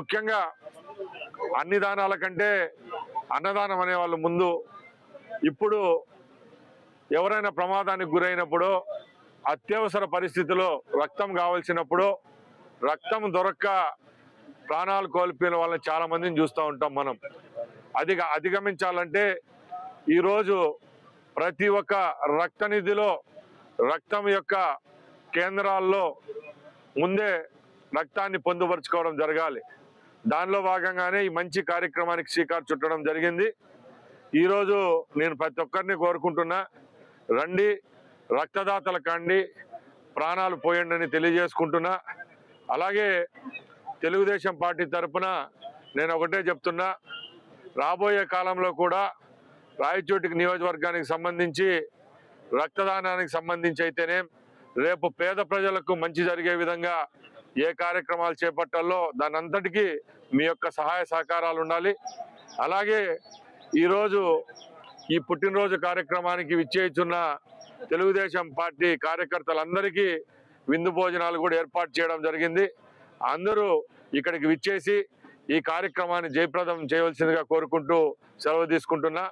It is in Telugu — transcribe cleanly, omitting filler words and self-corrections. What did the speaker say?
ముఖ్యంగా అన్ని దానాల కంటే అన్నదానం అనే వాళ్ళు ముందు. ఇప్పుడు ఎవరైనా ప్రమాదానికి గురైనప్పుడు, అత్యవసర పరిస్థితిలో రక్తం కావాల్సినప్పుడు రక్తం దొరక్క ప్రాణాలు కోల్పోయిన వాళ్ళని చాలా మందిని చూస్తూ ఉంటాం మనం. అది అధిగమించాలంటే ఈరోజు ప్రతి ఒక్క రక్త నిధిలో రక్తం యొక్క కేంద్రాల్లో ముందే రక్తాన్ని పొందుపరుచుకోవడం జరగాలి. దానిలో భాగంగానే ఈ మంచి కార్యక్రమానికి శ్రీకారం చుట్టడం జరిగింది. ఈరోజు నేను ప్రతి ఒక్కరిని కోరుకుంటున్నా, రండి రక్తదాతల కండి ప్రాణాలు పోయండి అని తెలియజేసుకుంటున్నా. అలాగే తెలుగుదేశం పార్టీ తరఫున నేను ఒకటే చెప్తున్నా, రాబోయే కాలంలో కూడా రాయచోటికి నియోజకవర్గానికి సంబంధించి రక్తదానానికి సంబంధించి అయితేనే రేపు పేద ప్రజలకు మంచి జరిగే విధంగా ఏ కార్యక్రమాలు చేపట్టాలో దాని అంతటికీ మీ యొక్క సహాయ సహకారాలు ఉండాలి. అలాగే ఈరోజు ఈ పుట్టినరోజు కార్యక్రమానికి విచ్చేస్తున్న తెలుగుదేశం పార్టీ కార్యకర్తలందరికీ విందు భోజనాలు కూడా ఏర్పాటు చేయడం జరిగింది. అందరూ ఇక్కడికి విచ్చేసి ఈ కార్యక్రమాన్ని జయప్రదం చేయవలసిందిగా కోరుకుంటూ సెలవు తీసుకుంటున్నా.